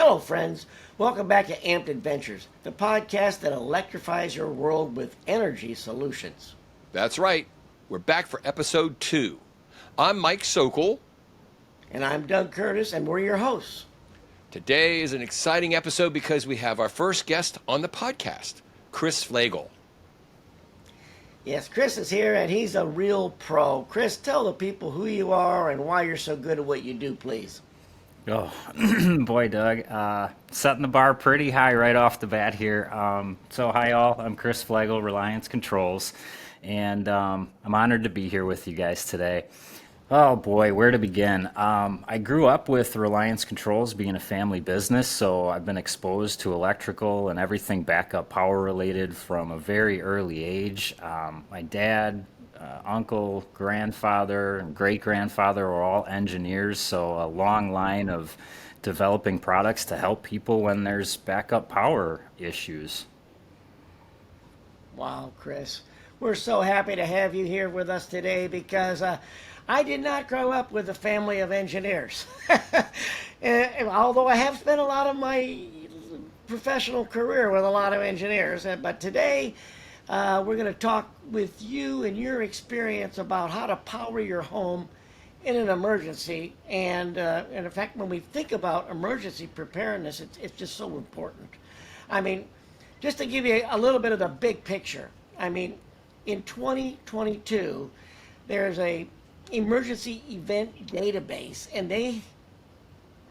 Hello, friends. Welcome back to Amped Adventures, the podcast that electrifies your world with energy solutions. That's right. We're back for episode 2. I'm Mike Sokol. And I'm Doug Curtis, and we're your hosts. Today is an exciting episode because we have our first guest on the podcast, Chris Flegel. Yes, Chris is here, and he's a real pro. Chris, tell the people who you are and why you're so good at what you do, please. Oh, boy, Doug. Setting the bar pretty high right off the bat here. So hi, all. I'm Chris Flegel, Reliance Controls, and I'm honored to be here with you guys today. Oh, boy, where to begin? I grew up with Reliance Controls being a family business, so I've been exposed to electrical and everything backup power related from a very early age. My dad, uncle, grandfather, and great-grandfather were all engineers, so a long line of developing products to help people when there's backup power issues. Wow, Chris. We're so happy to have you here with us today because I did not grow up with a family of engineers. Although I have spent a lot of my professional career with a lot of engineers. But today we're going to talk with you and your experience about how to power your home in an emergency. And in fact, when we think about emergency preparedness, it's just so important. I mean, just to give you a little bit of the big picture, I mean, in 2022, there's a emergency event database, and they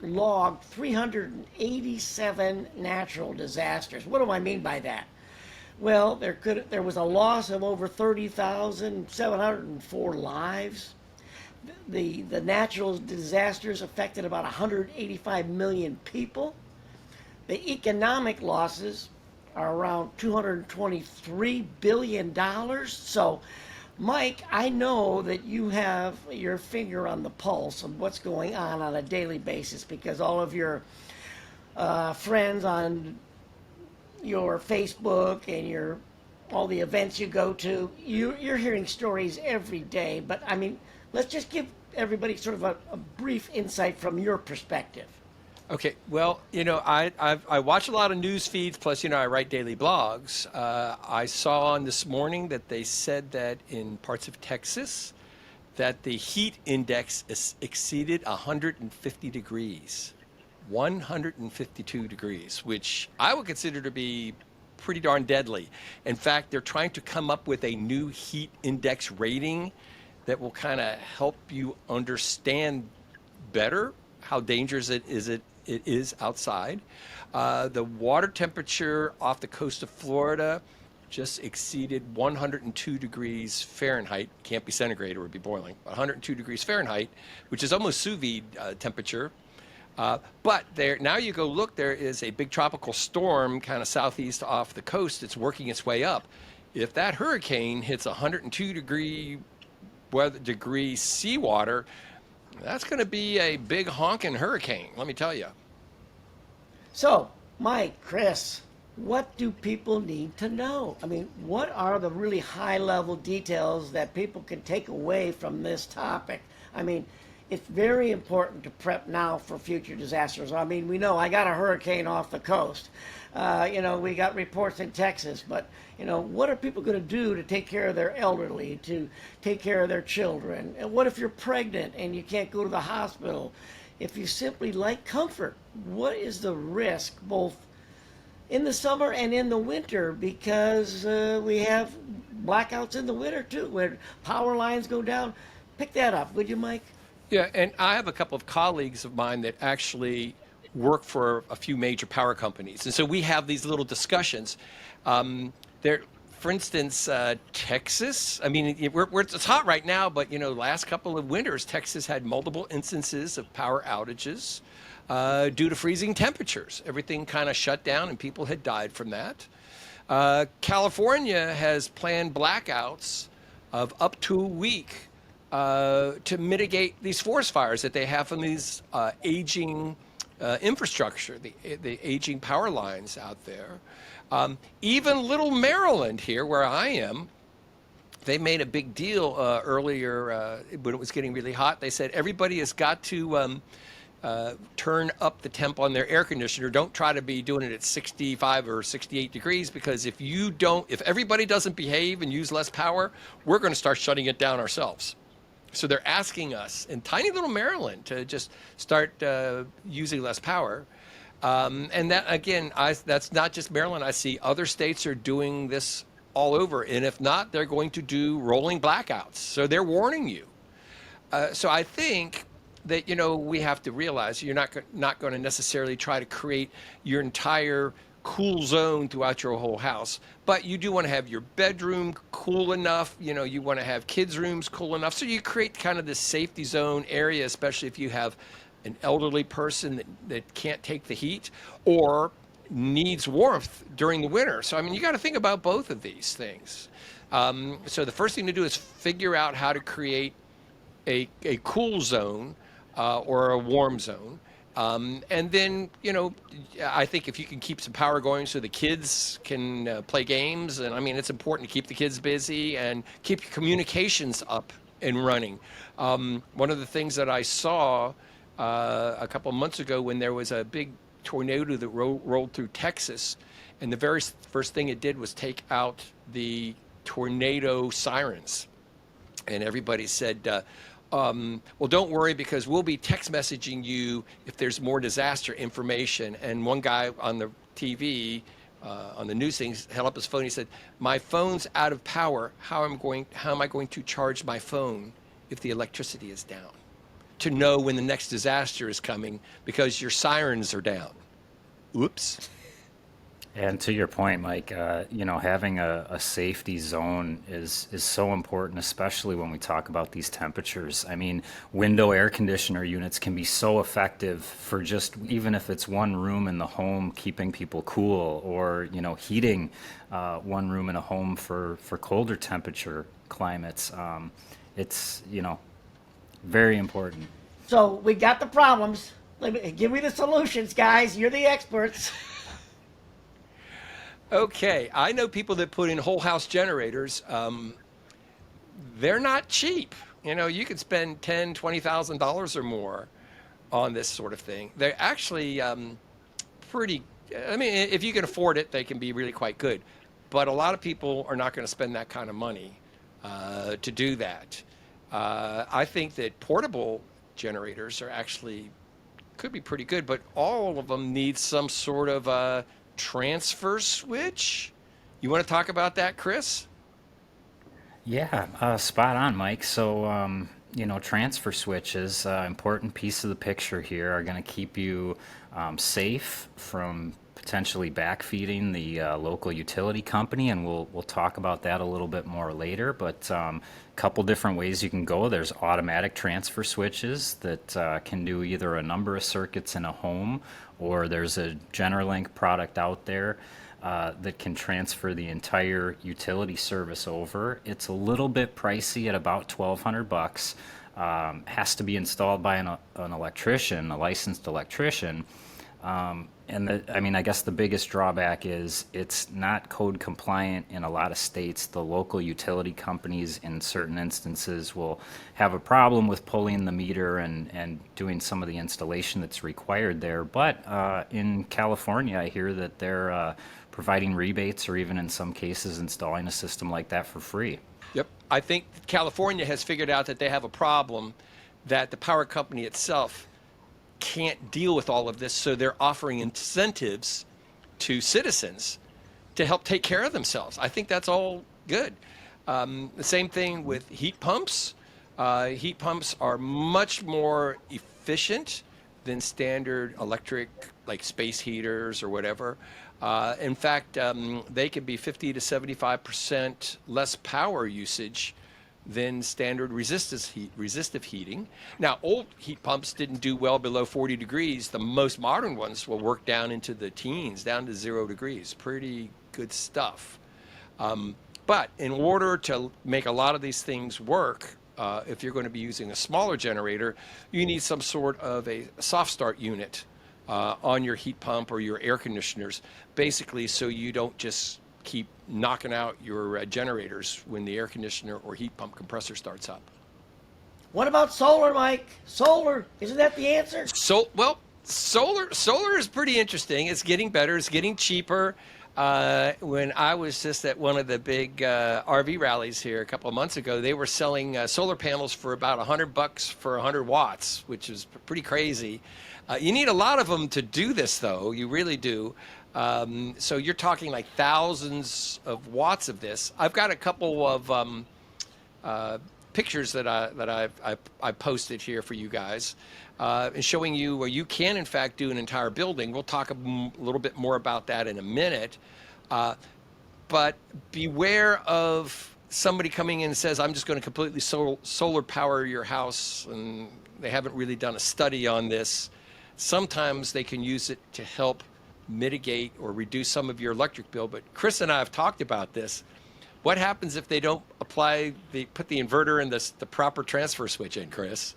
logged 387 natural disasters. What do I mean by that? Well, there was a loss of over 30,704 lives. The natural disasters affected about 185 million people. The economic losses are around $223 billion. So, Mike, I know that you have your finger on the pulse of what's going on a daily basis because all of your friends on your Facebook and all the events you go to, you're hearing stories every day. But I mean, let's just give everybody sort of a brief insight from your perspective. Okay, well, I watch a lot of news feeds, plus, I write daily blogs. I saw on this morning that they said that in parts of Texas that the heat index exceeded 150 degrees, 152 degrees, which I would consider to be pretty darn deadly. In fact, they're trying to come up with a new heat index rating that will kind of help you understand better how dangerous it is outside. The water temperature off the coast of Florida just exceeded 102 degrees Fahrenheit. Can't be centigrade or it would be boiling. 102 degrees Fahrenheit, which is almost sous vide temperature. But now you go look, there is a big tropical storm kind of southeast off the coast. It's working its way up. If that hurricane hits 102 degree seawater, that's going to be a big honking hurricane, let me tell you. So, Mike, Chris, what do people need to know? I mean, what are the really high-level details that people can take away from this topic? I mean, it's very important to prep now for future disasters. I mean, we know I got a hurricane off the coast. We got reports in Texas, but, what are people going to do to take care of their elderly, to take care of their children? And what if you're pregnant and you can't go to the hospital? If you simply like comfort, what is the risk both in the summer and in the winter? Because we have blackouts in the winter too, where power lines go down. Pick that up, would you, Mike? Yeah, and I have a couple of colleagues of mine that actually work for a few major power companies. And so we have these little discussions. For instance, Texas, I mean, it's hot right now, but, last couple of winters, Texas had multiple instances of power outages due to freezing temperatures. Everything kind of shut down and people had died from that. California has planned blackouts of up to a week to mitigate these forest fires that they have from these aging infrastructure, the aging power lines out there. Even little Maryland here, where I am, they made a big deal earlier when it was getting really hot. They said everybody has got to turn up the temp on their air conditioner. Don't try to be doing it at 65 or 68 degrees, because if everybody doesn't behave and use less power, we're going to start shutting it down ourselves. So they're asking us in tiny little Maryland to just start using less power. And that, again, that's not just Maryland. I see other states are doing this all over. And if not, they're going to do rolling blackouts. So they're warning you. So I think that, we have to realize you're not going to necessarily try to create your entire cool zone throughout your whole house, but you do want to have your bedroom cool enough. You want to have kids' rooms cool enough. So you create kind of this safety zone area, especially if you have an elderly person that can't take the heat or needs warmth during the winter. So, you got to think about both of these things. So the first thing to do is figure out how to create a cool zone or a warm zone. And then, I think if you can keep some power going so the kids can play games, and it's important to keep the kids busy and keep your communications up and running. One of the things that I saw a couple of months ago when there was a big tornado that rolled through Texas, and the very first thing it did was take out the tornado sirens. And everybody said, well, don't worry, because we'll be text messaging you if there's more disaster information. And one guy on the TV, on the news things, held up his phone. He said, my phone's out of power. How am I going to charge my phone if the electricity is down? To know when the next disaster is coming, because your sirens are down. Oops. And to your point, Mike, having a safety zone is so important, especially when we talk about these temperatures. Window air conditioner units can be so effective for just, even if it's one room in the home, keeping people cool, or, heating one room in a home for colder temperature climates. It's, very important. So we got the problems. Give me the solutions, guys. You're the experts. Okay, I know people that put in whole house generators. They're not cheap. You could spend $10,000, $20,000 or more on this sort of thing. They're actually pretty. If you can afford it, they can be really quite good. But a lot of people are not going to spend that kind of money to do that. I think that portable generators could be pretty good, but all of them need some sort of a transfer switch. You want to talk about that, Chris? Yeah, spot on, Mike. So, transfer switches, important piece of the picture here, are going to keep you safe from potentially backfeeding the local utility company, and we'll talk about that a little bit more later. But a couple different ways you can go. There's automatic transfer switches that can do either a number of circuits in a home, or there's a GenerLink product out there that can transfer the entire utility service over. It's a little bit pricey at about $1,200. Has to be installed by an electrician, a licensed electrician. I guess the biggest drawback is it's not code compliant in a lot of states. The local utility companies in certain instances will have a problem with pulling the meter and doing some of the installation that's required there. But in California, I hear that they're providing rebates, or even in some cases installing a system like that for free. Yep. I think California has figured out that they have a problem, that the power company itself can't deal with all of this, so they're offering incentives to citizens to help take care of themselves. I think that's all good. The same thing with heat pumps. Heat pumps are much more efficient than standard electric, like space heaters or whatever. In fact, they can be 50 to 75% less power usage than standard resistive heating. Now, old heat pumps didn't do well below 40 degrees. The most modern ones will work down into the teens, down to 0 degrees. Pretty good stuff. But in order to make a lot of these things work, if you're going to be using a smaller generator, you need some sort of a SoftStart unit on your heat pump or your air conditioners, basically so you don't just keep knocking out your generators when the air conditioner or heat pump compressor starts up. What about solar, Mike? Solar, isn't that the answer? Solar is pretty interesting. It's getting better. It's getting cheaper. When I was just at one of the big RV rallies here a couple of months ago, they were selling solar panels for about $100 for 100 watts, which is pretty crazy. You need a lot of them to do this, though. You really do. So you're talking like thousands of watts of this. I've got a couple of pictures that I posted here for you guys, and showing you where you can in fact do an entire building. We'll talk a little bit more about that in a minute, but beware of somebody coming in and says, I'm just going to completely solar power your house, and they haven't really done a study on this. Sometimes they can use it to help mitigate or reduce some of your electric bill, but Chris and I have talked about this. What happens if they don't put the inverter and the proper transfer switch in, Chris?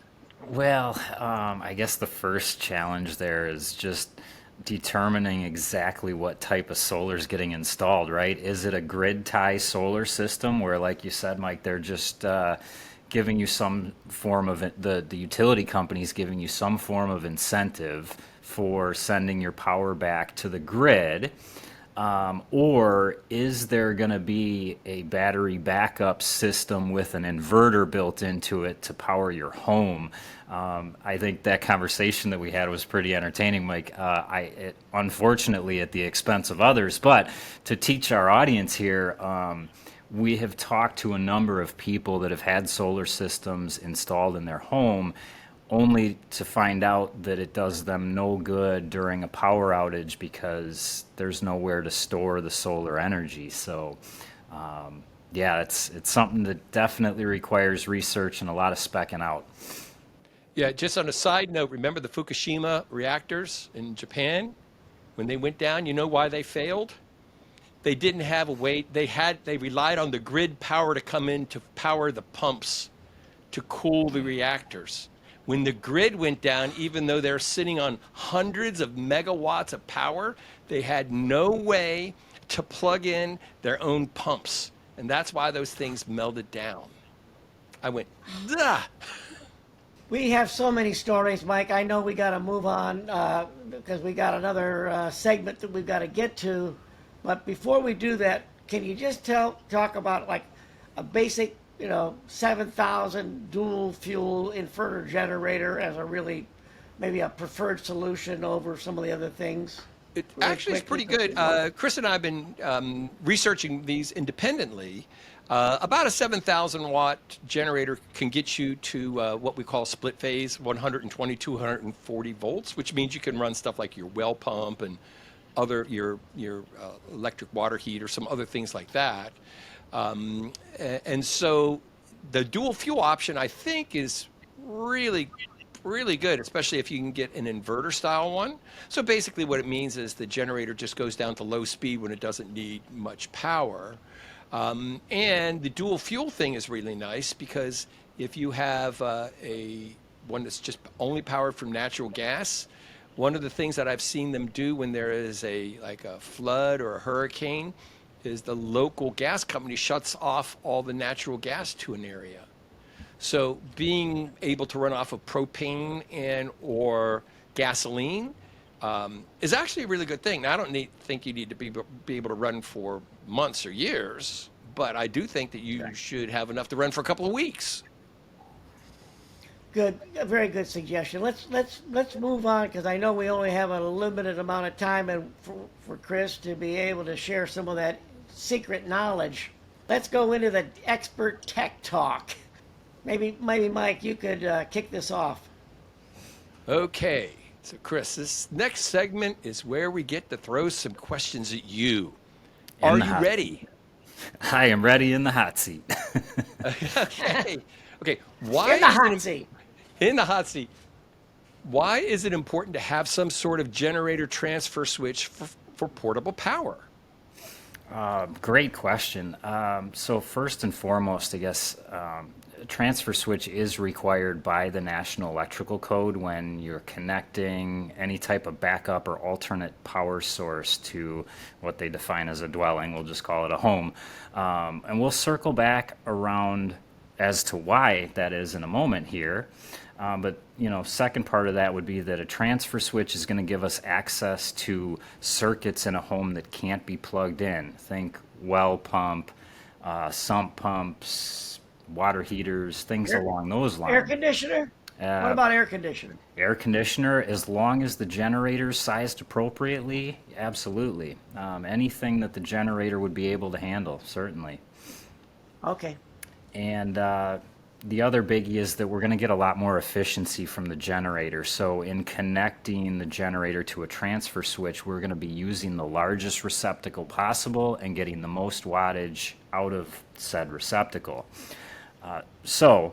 Well, I guess the first challenge there is just determining exactly what type of solar is getting installed, right? Is it a grid tie solar system where, like you said, Mike, they're just giving you some form of the utility company's giving you some form of incentive for sending your power back to the grid? Or is there going to be a battery backup system with an inverter built into it to power your home? I think that conversation that we had was pretty entertaining, Mike. Unfortunately, at the expense of others. But to teach our audience here, we have talked to a number of people that have had solar systems installed in their home, only to find out that it does them no good during a power outage because there's nowhere to store the solar energy. So, yeah, it's something that definitely requires research and a lot of speccing out. Yeah, just on a side note, remember the Fukushima reactors in Japan? When they went down, you know why they failed? They didn't have a way, they relied on the grid power to come in to power the pumps to cool the reactors. When the grid went down, even though they're sitting on hundreds of megawatts of power, they had no way to plug in their own pumps. And that's why those things melted down. I went, duh. We have so many stories, Mike. I know we got to move on because we got another segment that we've got to get to. But before we do that, can you just talk about like a basic 7,000 dual fuel inverter generator as a really maybe a preferred solution over some of the other things? It actually is pretty good. Chris and I have been researching these independently. About a 7,000 watt generator can get you to what we call split phase, 120, 240 volts, which means you can run stuff like your well pump and your electric water heat or some other things like that. And so the dual fuel option, I think, is really good, especially if you can get an inverter style one. So basically what it means is the generator just goes down to low speed when it doesn't need much power. And the dual fuel thing is really nice because if you have one that's just only powered from natural gas, one of the things that I've seen them do when there is a flood or a hurricane is the local gas company shuts off all the natural gas to an area. So being able to run off of propane and or gasoline is actually a really good thing. Now, I don't think you need to be able to run for months or years, but I do think that you should have enough to run for a couple of weeks. Good, a very good suggestion. Let's move on because I know we only have a limited amount of time, and for Chris to be able to share some of that secret knowledge. Let's go into the expert tech talk. Maybe Mike, you could kick this off. Okay, so Chris, this next segment is where we get to throw some questions at you. Are you ready? I am ready in the hot seat. Okay. Why in the hot seat? In the hot seat. Why is it important to have some sort of generator transfer switch for portable power? Great question. So first and foremost, I guess, a transfer switch is required by the National Electrical Code when you're connecting any type of backup or alternate power source to what they define as a dwelling. We'll just call it a home. And we'll circle back around as to why that is in a moment here. But second part of that would be that a transfer switch is going to give us access to circuits in a home that can't be plugged in. Think well pump, sump pumps, water heaters, things along those lines. Air conditioner? What about air conditioner? Air conditioner, as long as the generator's sized appropriately, absolutely. Anything that the generator would be able to handle, certainly. Okay. And the other biggie is that we're going to get a lot more efficiency from the generator. So in connecting the generator to a transfer switch, we're going to be using the largest receptacle possible and getting the most wattage out of said receptacle. So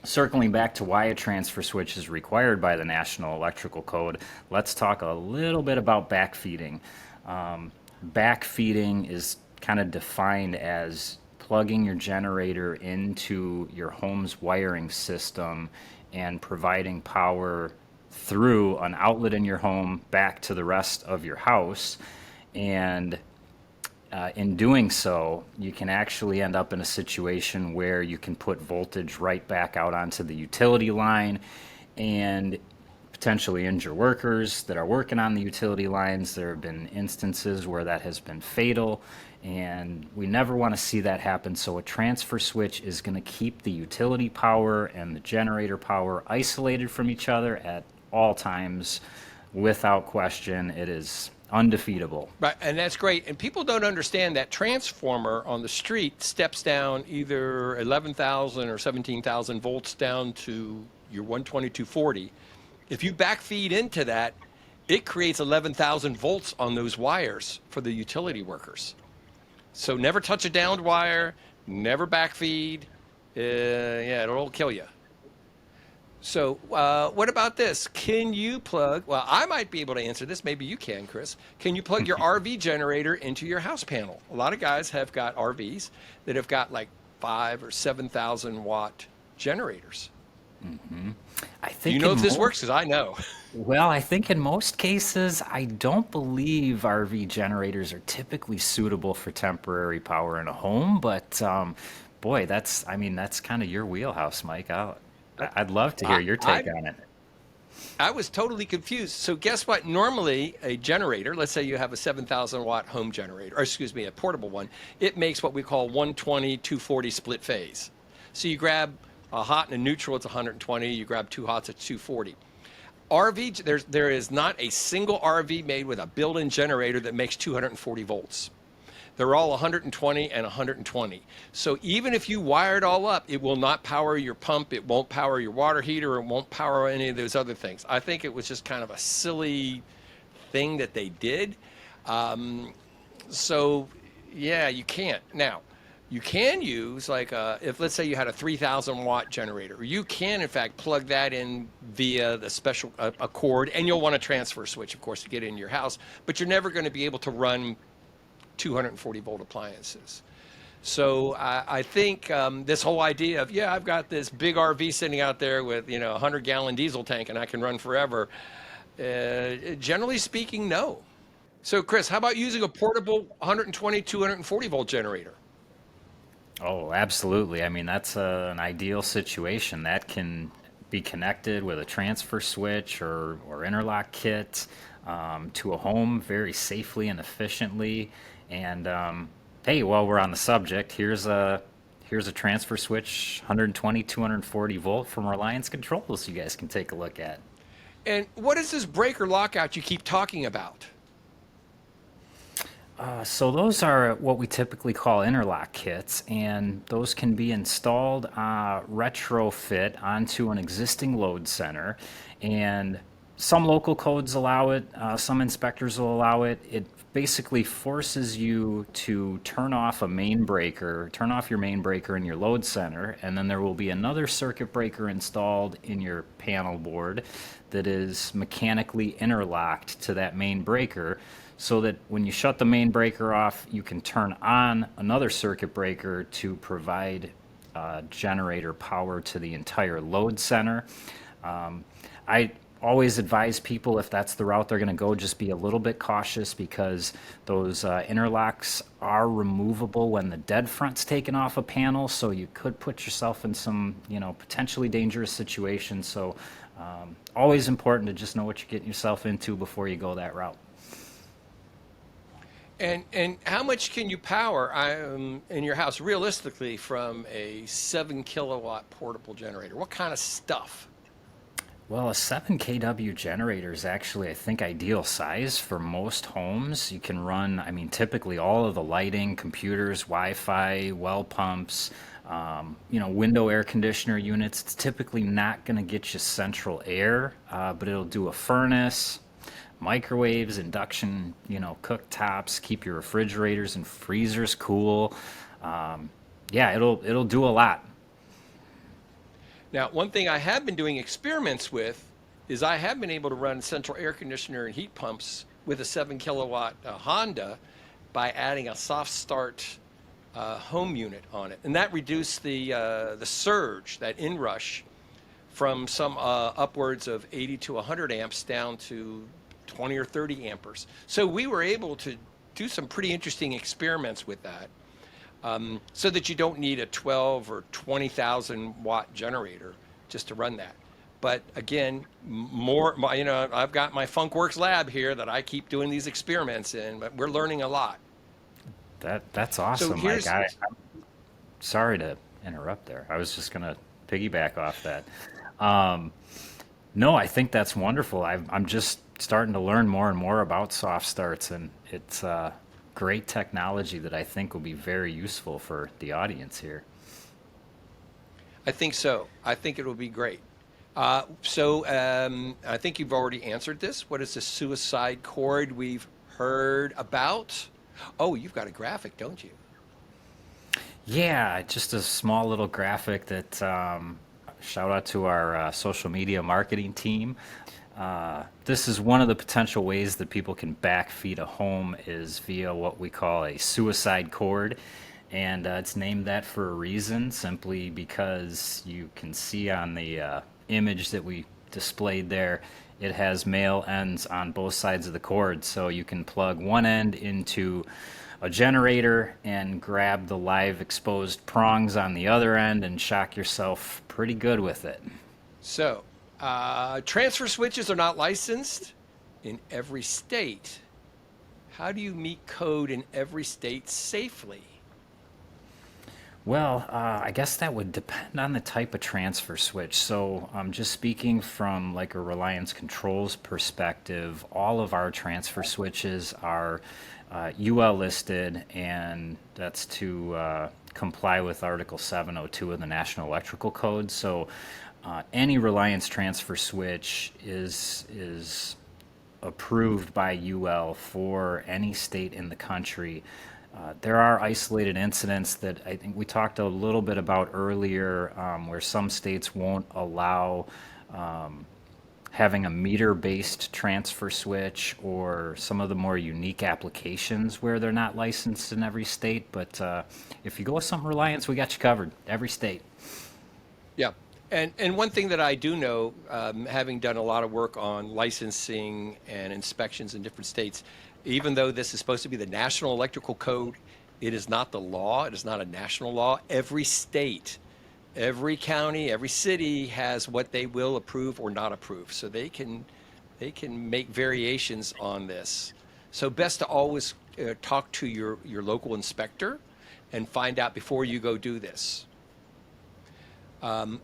circling back to why a transfer switch is required by the National Electrical Code, let's talk a little bit about backfeeding. Backfeeding is kind of defined as plugging your generator into your home's wiring system and providing power through an outlet in your home back to the rest of your house. And in doing so, you can actually end up in a situation where you can put voltage right back out onto the utility line and potentially injure workers that are working on the utility lines. There have been instances where that has been fatal, and we never want to see that happen. So a transfer switch is going to keep the utility power and the generator power isolated from each other at all times. Without question, it is undefeatable. Right, and that's great. And people don't understand that transformer on the street steps down either 11,000 or 17,000 volts down to your 120, 240. If you backfeed into that, it creates 11,000 volts on those wires for the utility workers. So never touch a downed wire, never backfeed. It'll kill you. So what about this? Can you plug, well, I might be able to answer this. Maybe you can, Chris. Can you plug your RV generator into your house panel? A lot of guys have got RVs that have got like 5,000 or 7,000 watt generators. Mm-hmm. Do you know if this works? Because I know. Well, I think in most cases, I don't believe RV generators are typically suitable for temporary power in a home. But boy, that's kind of your wheelhouse, Mike. I'd love to hear your take on it. I was totally confused. So guess what? Normally, a generator, let's say you have a 7,000 watt home generator, or excuse me, a portable one, it makes what we call 120, 240 split phase. So you grab a hot and a neutral, it's 120. You grab two hots, it's 240. There is not a single RV made with a built-in generator that makes 240 volts. They're all 120 and 120. So even if you wire it all up, it will not power your pump, it won't power your water heater, it won't power any of those other things. I think it was just kind of a silly thing that they did. So yeah, you can't. Now, you can use if let's say you had a 3,000 watt generator, you can in fact plug that in via the special a cord, and you'll want a transfer switch, of course, to get in your house, but you're never going to be able to run 240 volt appliances. So I think this whole idea of, I've got this big RV sitting out there with, a 100-gallon diesel tank and I can run forever. Generally speaking, no. So Chris, how about using a portable 120, 240 volt generator? Oh, absolutely. I mean, that's an ideal situation. That can be connected with a transfer switch or interlock kit to a home very safely and efficiently. And hey, while we're on the subject, here's a transfer switch, 120, 240 volt from Reliance Controls you guys can take a look at. And what is this breaker lockout you keep talking about? So those are what we typically call interlock kits, and those can be installed retrofit onto an existing load center. And some local codes allow it, some inspectors will allow it. It basically forces you to turn off your main breaker in your load center, and then there will be another circuit breaker installed in your panel board that is mechanically interlocked to that main breaker, so that when you shut the main breaker off, you can turn on another circuit breaker to provide generator power to the entire load center. always advise people, if that's the route they're going to go, just be a little bit cautious, because those interlocks are removable when the dead front's taken off a panel, so you could put yourself in some, potentially dangerous situations. So always important to just know what you're getting yourself into before you go that route. And how much can you power in your house realistically from a 7 kilowatt portable generator? What kind of stuff? Well, a 7 kW generator is actually, I think, ideal size for most homes. You can run, typically all of the lighting, computers, Wi-Fi, well pumps, window air conditioner units. It's typically not going to get you central air, but it'll do a furnace, microwaves, induction, cooktops, keep your refrigerators and freezers cool. It'll do a lot. Now, one thing I have been doing experiments with is I have been able to run central air conditioner and heat pumps with a 7 kilowatt Honda by adding a SoftStart home unit on it. And that reduced the surge, that inrush, from some upwards of 80 to 100 amps down to 20 or 30 amperes. So we were able to do some pretty interesting experiments with that. So that you don't need a 12 or 20,000 watt generator just to run that. But again, I've got my Funkworks lab here that I keep doing these experiments in, but we're learning a lot. That's awesome. So I'm sorry to interrupt there. I was just going to piggyback off that. No, I think that's wonderful. I'm just starting to learn more and more about soft starts, and it's great technology that I think will be very useful for the audience here. I think so. I think it will be great. I think you've already answered this. What is the suicide cord we've heard about? Oh, you've got a graphic, don't you? Yeah, just a small little graphic that shout out to our social media marketing team. This is one of the potential ways that people can backfeed a home is via what we call a suicide cord. And it's named that for a reason, simply because you can see on the image that we displayed there, it has male ends on both sides of the cord. So you can plug one end into a generator and grab the live exposed prongs on the other end and shock yourself pretty good with it. So, transfer switches are not licensed in every state. How do you meet code in every state safely? Well, I guess that would depend on the type of transfer switch. So just speaking from like a Reliance Controls perspective, all of our transfer switches are UL listed, and that's to comply with Article 702 of the National Electrical Code. So any Reliance transfer switch is approved by UL for any state in the country. There are isolated incidents that I think we talked a little bit about earlier, where some states won't allow having a meter-based transfer switch, or some of the more unique applications where they're not licensed in every state. But if you go with something Reliance, we got you covered, every state. Yeah. And one thing that I do know, having done a lot of work on licensing and inspections in different states, even though this is supposed to be the National Electrical Code, it is not the law. It is not a national law. Every state, every county, every city has what they will approve or not approve. So they can make variations on this. So best to always talk to your local inspector and find out before you go do this. And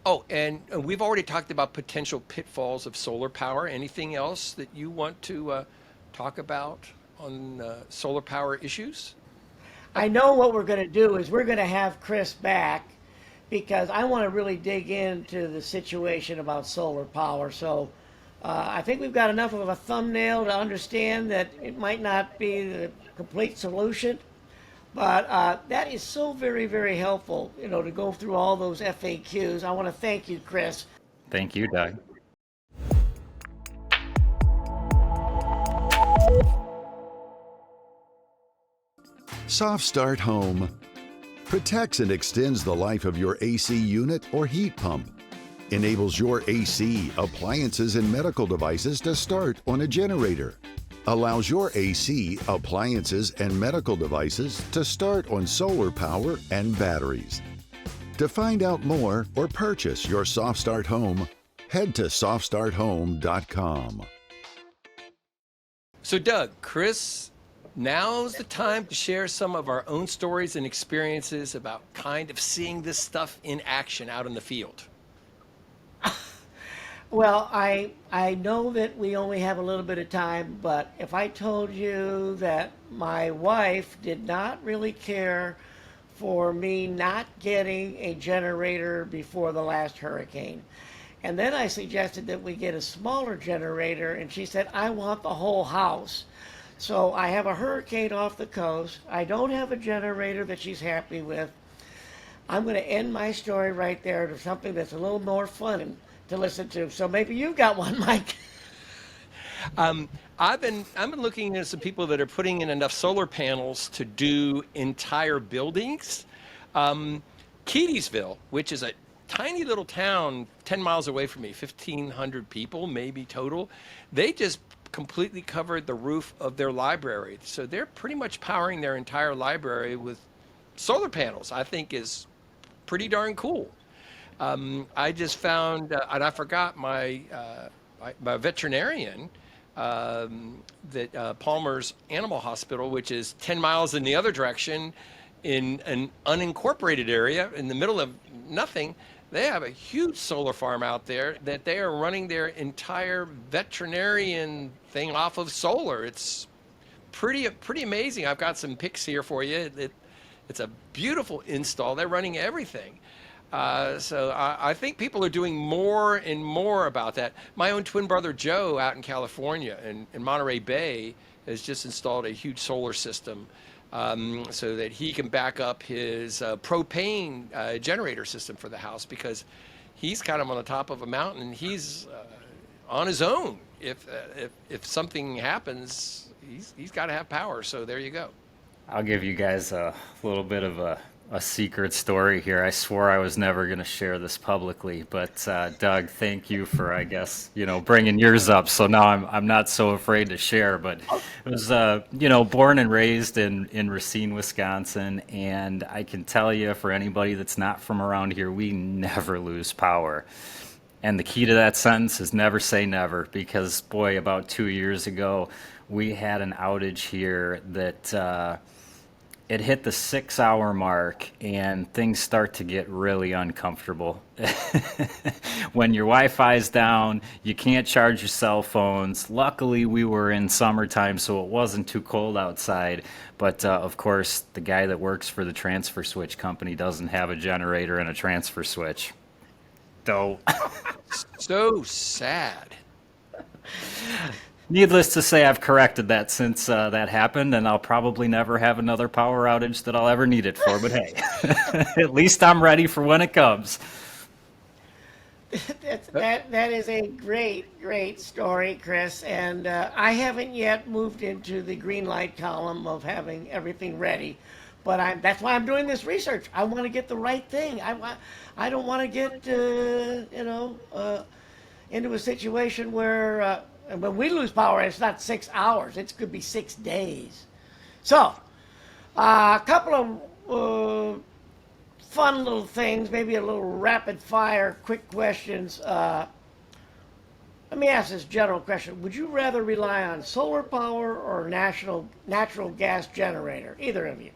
we've already talked about potential pitfalls of solar power. Anything else that you want to talk about on solar power issues? I know what we're going to do is we're going to have Chris back, because I want to really dig into the situation about solar power. So I think we've got enough of a thumbnail to understand that it might not be the complete solution. But that is so very, very helpful, to go through all those FAQs. I want to thank you, Chris. Thank you, Doug. SoftStart Home protects and extends the life of your AC unit or heat pump. enables your AC, appliances, and medical devices to start on a generator. Allows your AC, appliances, and medical devices to start on solar power and batteries. To find out more or purchase your SoftStart Home, head to SoftStartHome.com. So Doug, Chris, now's the time to share some of our own stories and experiences about kind of seeing this stuff in action out in the field. Well, I know that we only have a little bit of time, but if I told you that my wife did not really care for me not getting a generator before the last hurricane, and then I suggested that we get a smaller generator, and she said, I want the whole house. So I have a hurricane off the coast. I don't have a generator that she's happy with. I'm going to end my story right there to something that's a little more fun to listen to. So maybe you've got one, Mike. I've been looking at some people that are putting in enough solar panels to do entire buildings. Keedysville, which is a tiny little town 10 miles away from me, 1,500 people maybe total, they just completely covered the roof of their library. So they're pretty much powering their entire library with solar panels. I think is pretty darn cool. I just found, and I forgot my veterinarian, that Palmer's Animal Hospital, which is 10 miles in the other direction in an unincorporated area in the middle of nothing. They have a huge solar farm out there that they are running their entire veterinarian thing off of solar. It's pretty amazing. I've got some pics here for you. It's a beautiful install. They're running everything. So I think people are doing more and more about that. My own twin brother Joe out in California in Monterey Bay has just installed a huge solar system so that he can back up his propane generator system for the house, because he's kind of on the top of a mountain and he's on his own. If something happens, he's got to have power. So there you go. I'll give you guys a little bit of a secret story here. I swore I was never going to share this publicly, but Doug, thank you for, I guess, bringing yours up. So now I'm not so afraid to share. But I was, born and raised in Racine, Wisconsin, and I can tell you, for anybody that's not from around here, we never lose power. And the key to that sentence is never say never, because boy, about 2 years ago, we had an outage here that it hit the 6-hour mark, and things start to get really uncomfortable. When your Wi-Fi's down, you can't charge your cell phones. Luckily, we were in summertime, so it wasn't too cold outside. But of course, the guy that works for the transfer switch company doesn't have a generator and a transfer switch. So sad. Needless to say, I've corrected that since that happened, and I'll probably never have another power outage that I'll ever need it for. But hey, at least I'm ready for when it comes. That is a great story, Chris. And I haven't yet moved into the green light column of having everything ready. But that's why I'm doing this research. I want to get the right thing. I don't want to get into a situation where when we lose power, it's not 6 hours. It could be 6 days. So a couple of fun little things, maybe a little rapid fire, quick questions. Let me ask this general question. Would you rather rely on solar power or natural gas generator? Either of you.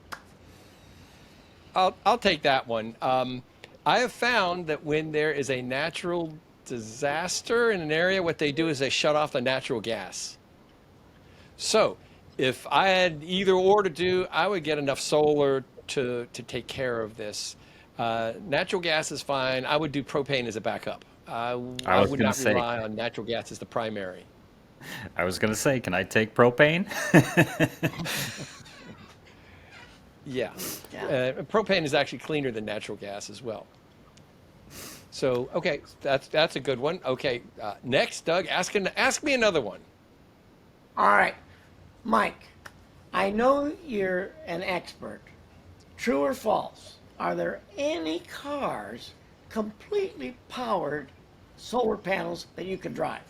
I'll take that one. I have found that when there is a natural disaster in an area, what they do is they shut off the natural gas. So if I had either or to do, I would get enough solar to take care of this. Natural gas is fine. I would do propane as a backup. I would not rely on natural gas as the primary. I was going to say, can I take propane? Yeah. Propane is actually cleaner than natural gas as well. So, okay, that's a good one. Okay, next, Doug, ask me another one. All right, Mike, I know you're an expert. True or false? Are there any cars completely powered solar panels that you can drive?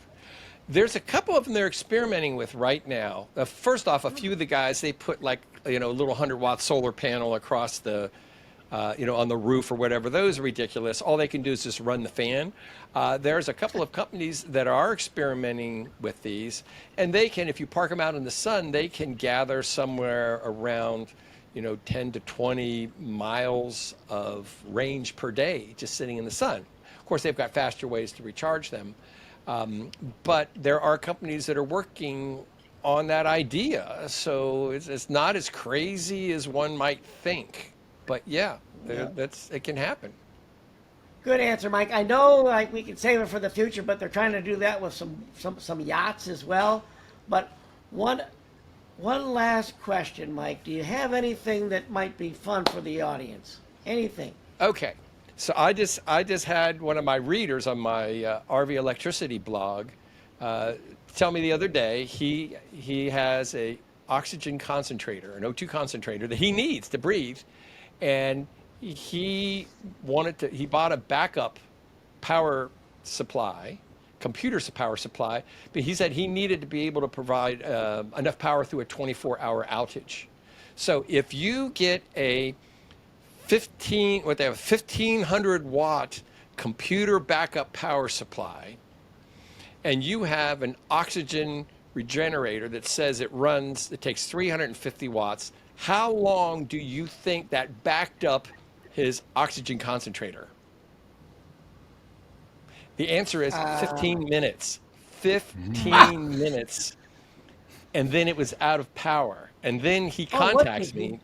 There's a couple of them they're experimenting with right now. First off, a few of the guys, they put like, a little 100-watt solar panel across the, on the roof or whatever. Those are ridiculous. All they can do is just run the fan. There's a couple of companies that are experimenting with these, and they can, if you park them out in the sun, they can gather somewhere around, 10 to 20 miles of range per day just sitting in the sun. Of course, they've got faster ways to recharge them. But there are companies that are working on that idea. So it's not as crazy as one might think. But yeah. It can happen. Good answer, Mike. I know like we can save it for the future, but they're trying to do that with some yachts as well. But one last question, Mike. Do you have anything that might be fun for the audience? Anything? Okay. So I just had one of my readers on my RV electricity blog tell me the other day he has a oxygen concentrator, an O2 concentrator that he needs to breathe, and he bought a backup power supply, computer power supply, but he said he needed to be able to provide enough power through a 24-hour outage. So if you get a 1,500 watt computer backup power supply, and you have an oxygen regenerator that says it takes 350 watts, how long do you think that backed up his oxygen concentrator? The answer is 15 minutes. 15 minutes. And then it was out of power. And then he contacts me.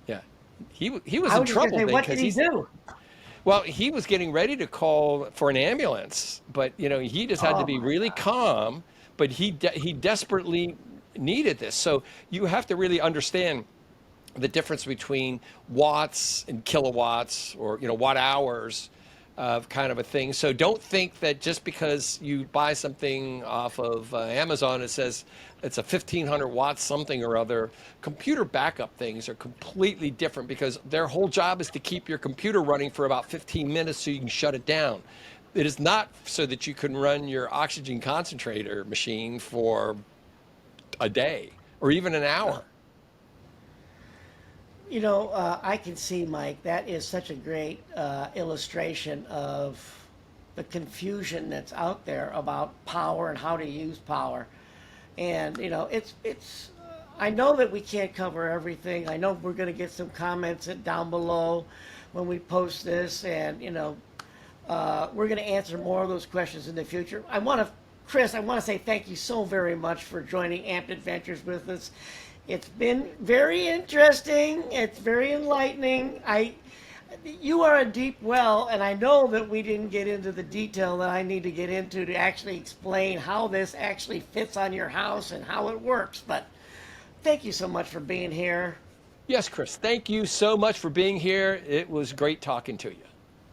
Yeah. He was in trouble. What did he do? Well, he was getting ready to call for an ambulance, but he just had to be really calm. But he desperately needed this. So you have to really understand the difference between watts and kilowatts, or watt hours, of kind of a thing. So don't think that just because you buy something off of Amazon, it says it's a 1,500 watts something or other. Computer backup things are completely different because their whole job is to keep your computer running for about 15 minutes so you can shut it down. It is not so that you can run your oxygen concentrator machine for a day or even an hour. I can see, Mike, that is such a great illustration of the confusion that's out there about power and how to use power. And, it's I know that we can't cover everything. I know we're going to get some comments down below when we post this, and, we're going to answer more of those questions in the future. Chris, I want to say thank you so very much for joining Amped Adventures with us. It's been very interesting. It's very enlightening. You are a deep well, and I know that we didn't get into the detail that I need to get into to actually explain how this actually fits on your house and how it works. But thank you so much for being here. Yes, Chris, thank you so much for being here. It was great talking to you.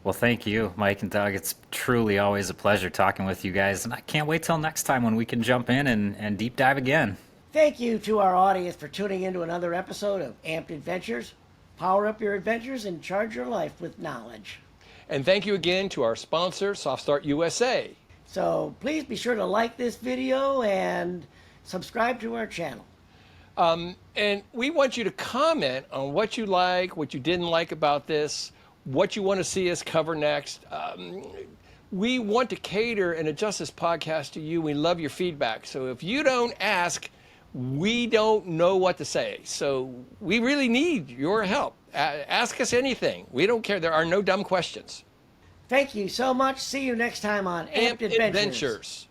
Well, thank you, Mike and Doug. It's truly always a pleasure talking with you guys, and I can't wait till next time when we can jump in and deep dive again. Thank you to our audience for tuning in to another episode of Amped Adventures. Power up your adventures and charge your life with knowledge. And thank you again to our sponsor, SoftStartUSA. So please be sure to like this video and subscribe to our channel. And we want you to comment on what you like, what you didn't like about this, what you want to see us cover next. We want to cater and adjust this podcast to you. We love your feedback. So if you don't ask, we don't know what to say. So we really need your help. Ask us anything. We don't care. There are no dumb questions. Thank you so much. See you next time on Amped Adventures.